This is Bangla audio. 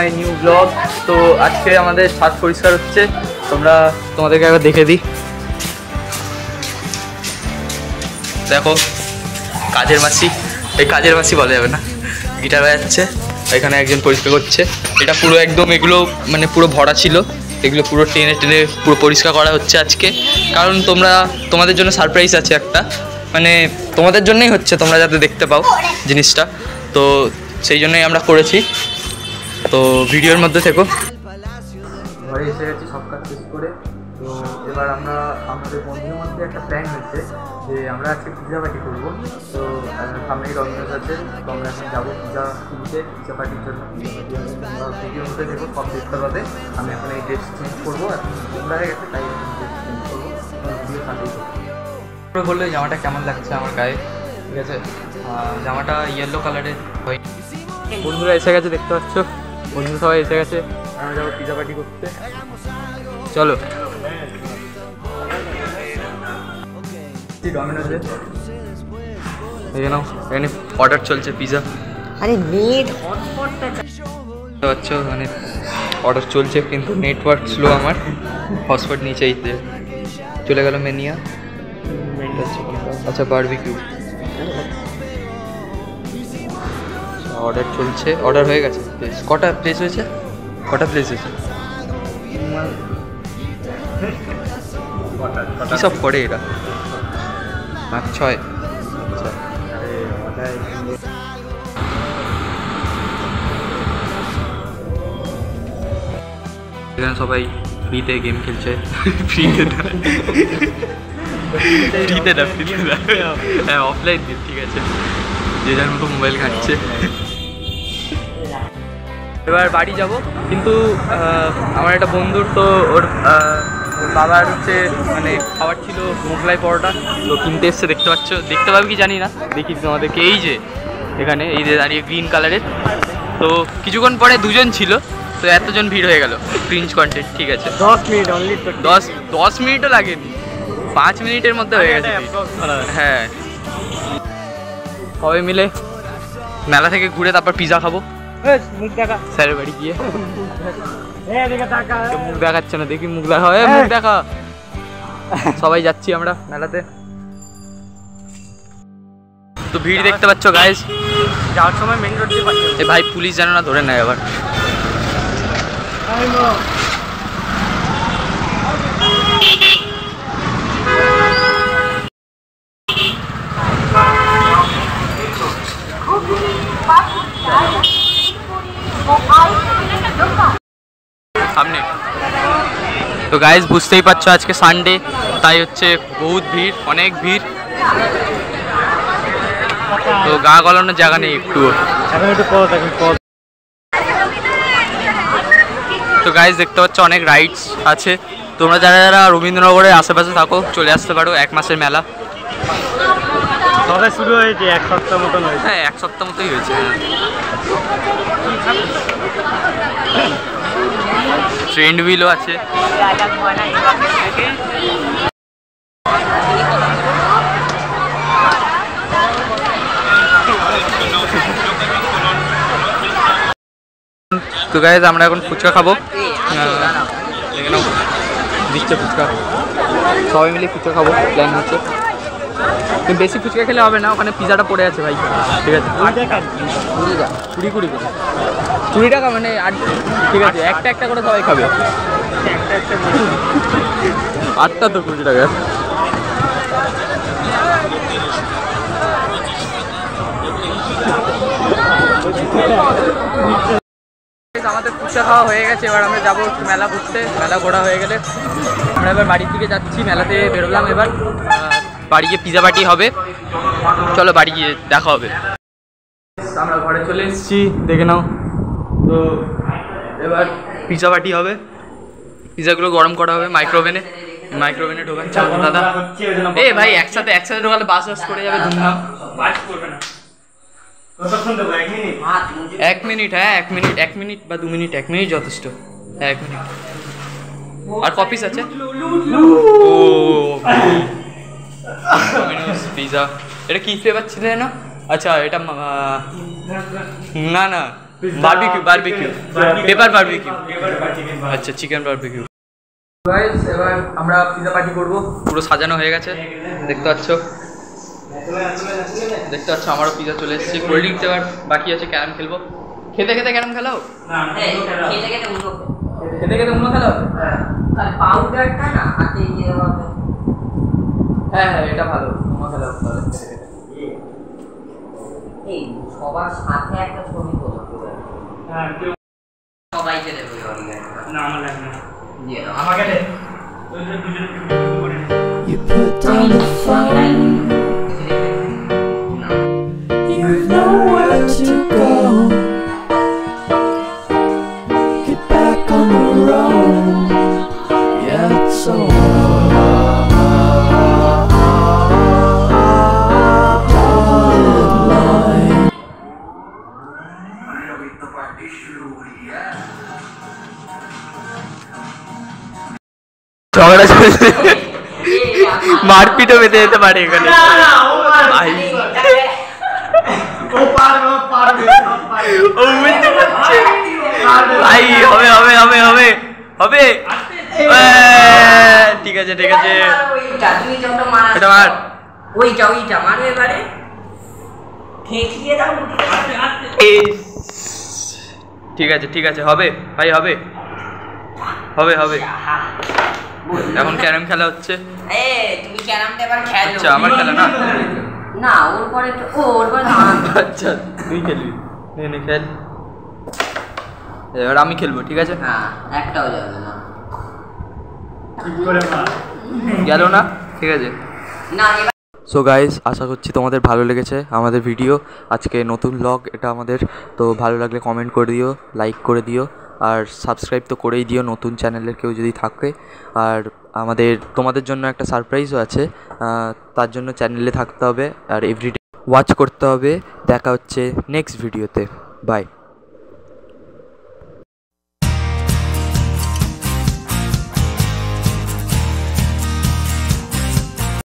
My new blog. তো আজকে আমাদের ছাদ পরিষ্কার হচ্ছে, তোমাদেরকে একবার দেখে দিই। দেখো কাজের মাসি, এই কাজের মাসি বলা যাবে না, গিটার বাজাচ্ছে, এখানে একজন পরিষ্কার করছে। এটা পুরো একদম এগুলো মানে পুরো ভরা ছিল, এগুলো পুরো টেনে টেনে পুরো পরিষ্কার করা হচ্ছে আজকে। কারণ তোমাদের জন্য সারপ্রাইজ আছে একটা, মানে তোমাদের জন্যই হচ্ছে, তোমরা যাতে দেখতে পাও জিনিসটা, তো সেই জন্যই আমরা করেছি। তো ভিডিওর মধ্যে থেকো। ঘরে এসে গেছি সব কাজ শেষ করে। তো এবার আমাদের বন্ধুদের মধ্যে একটা প্ল্যান হয়েছে যে আমরা আজকে পিজা পার্টি করবো। তো সামনেই ডমিনোস আছে, তো আমরা এখন যাবো পিজা কিনতে, পিজা পার্টির জন্য। ভিডিওর মধ্যে দেখবো, সব দেখতে পাবে। আমি এখন এই ড্রেস চেঞ্জ করবো, এখন তোমরা হয়ে গেছে তাই এখন ড্রেস চেঞ্জ করবো, ভিডিও সাথেই করবো। বললো এই জামাটা কেমন লাগছে আমার গায়ে, ঠিক আছে? জামাটা ইয়েলো কালারের হয়। বন্ধুরা এসে গেছে, দেখতে পাচ্ছ, বন্ধু সবাই এসে গেছে। আমরা যাবো পিজা পার্টি করতে, চলো। ডমিনোসে এখানে অর্ডার চলছে পিজা। আরে নেট হটস্পটটা আচ্ছা, মানে অর্ডার চলছে কিন্তু নেটওয়ার্ক স্লো, আমার হটস্পট নিচেই চলে গেল। মেনিয়া আচ্ছা বারবিকিউ অর্ডার চলছে, অর্ডার হয়ে গেছে। কটা প্লেস হয়েছে? কী সব করে এরা? 5-6। আচ্ছা এখানে সবাই ফ্রিতে গেম খেলছে। ফ্রিতে না হ্যাঁ, অফলাইন গেম, ঠিক আছে, যে যার মতো মোবাইল ঘাঁটছে। এবার বাড়ি যাব, কিন্তু আমার একটা বন্ধুর তো ওর বাবার হচ্ছে মানে খাবার ছিল মোগলাই পরোটা, তো কিনতে এসছে, দেখতে পাবে কি জানি না, দেখি তোমাদেরকে। এই যে এখানে এই যে দাঁড়িয়ে গ্রিন কালারের, তো কিছুক্ষণ পরে দুজন ছিল, তো এতজন ভিড় হয়ে গেল। ক্রিঞ্জ কন্টেন্ট, ঠিক আছে। 10 মিনিট অনলি, 10 মিনিটও লাগেনি, 5 মিনিটের মধ্যে হয়ে গেছে। হ্যাঁ, সবাই মিলে মেলা থেকে ঘুরে তারপর পিজা খাবো মুখ দেখা স্যারের বাড়ি গিয়ে। মুখ দেখাচ্ছে না, দেখি মুখ দেখা, মুখ দেখা। সবাই যাচ্ছি আমরা মেলাতে। তো ভিড় দেখতে পাচ্ছ গাইস, যাওয়ার সময় মেন রোড দিয়ে এ ভাই পুলিশ যেন না ধরে নেয় আবার। সামনে তো গাইস বুঝতেই পারছো আজকে সানডে, তাই হচ্ছে বহুত ভিড়, অনেক ভিড়। তো গা গলানোর জায়গা নেই একটু। তো গাইস দেখতে পাচ্ছ অনেক রাইডস আছে, তোমরা যারা যারা রবীন্দ্রনগরের আশেপাশে থাকো চলে আসতে পারো। 1 মাসের মেলা সবে শুরু হয়েছে, 1 সপ্তাহ মতন হয়েছে। হ্যাঁ, 1 সপ্তাহ মতোই হয়েছে। ট্রেন্ড হুইলও আছে। তো গাইস আমরা এখন ফুচকা খাবো, দিচ্ছে ফুচকা, সবাই মিলে ফুচকা খাবো প্ল্যান হচ্ছে। কিন্তু বেশি ফুচকা খেলে হবে না, ওখানে পিজাটা পড়ে আছে ভাই, ঠিক আছে। 20 টাকা মানে, ঠিক আছে, একটা করে সবাই খাবে। 8টা তো 20 টাকা। আমাদের ফুচকা খাওয়া হয়ে গেছে, এবার আমরা যাবো মেলা ঘুরতে। মেলা ঘোরা হয়ে গেলে আমরা এবার বাড়ির দিকে যাচ্ছি। মেলাতে বেরোলাম, এবার বাড়ি গিয়ে পিজা পার্টি হবে। চলো বাড়ি গিয়ে দেখা হবে। আমরা ঘরে চলে এসেছি, দেখে নাও। তো এবার পিজা পার্টি হবে, পিজাগুলো গরম করা হবে মাইক্রোওভেনে ঢোকাচ্ছে দাদা। এ ভাই একসাথে ঢোকালে বাস করে যাবে, ধুমধাম। 1 মিনিট, হ্যাঁ 1 মিনিট বা 2 মিনিট, 1 মিনিট যথেষ্ট। হ্যাঁ 1 মিনিট। আর কপিস আছে। ও পিজা, এটা কি ফ্লেভার ছিল না? আচ্ছা এটা না বারবিকিউ পেপার বারবিকিউ আচ্ছা চিকেন বারবিকিউ। গাইস এবার আমরা পিজা পার্টি করব, পুরো সাজানো হয়ে গেছে দেখতে পাচ্ছ আমারও পিজা চলে এসেছে। কোল্ড ড্রিঙ্কস এবার বাকি আছে, ক্যারাম খেলবো। খেতে খেতে ক্যারাম খেলাও, খেতে খেতে উনো খেলাও। পাউডারটা না হাতে ইয়ে হবে। হ্যাঁ এটা ভালো, উনো খেলাও তাহলে। এই সবার সাথে একটা ছবি তোলা। হ্যাঁ সবাইকে দেবো না আমার লাগবে না, দিয়ে দাও আমাকে দে। দুজনে You put down the phone, you've nowhere to go. Get back on the road, yeah, it's so ঝগড়া চলছে, মারপিটও বেঁধে যেতে পারে এখানে। ভাই ও বুঝতে পারছে ভাই, হবে হবে হবে হবে হবে। ঠিক আছে ঠিক আছে, তুমি যত মারা এটা মার। ওইটা মারো এবারে, ঠেকিয়ে দাও। ঠিক আছে হবে ভাই, হবে হবে হবে। এখন ক্যারাম খেলা হচ্ছে। তুমি ক্যারামটা এবার খেলো। আচ্ছা আমার খেলা না, না ওর পরে ওর পরে আচ্ছা তুই খেলবি, নে খেল। এবার আমি খেলবো, ঠিক আছে? হ্যাঁ একটাও যাবে না, গেল না, ঠিক আছে। না এবার সো গাইস, আশা করছি তোমাদের ভালো লেগেছে আমাদের ভিডিও। আজকে নতুন ব্লগ এটা আমাদের, তো ভালো লাগলে কমেন্ট করে দিও, লাইক করে দিও, আর সাবস্ক্রাইব তো করেই দিও নতুন চ্যানেলের কেউ যদি থাকে। আর তোমাদের জন্য একটা সারপ্রাইজও আছে, তার জন্য চ্যানেলে থাকতে হবে আর এভরিডে ওয়াচ করতে হবে। দেখা হচ্ছে নেক্সট ভিডিওতে, বাই।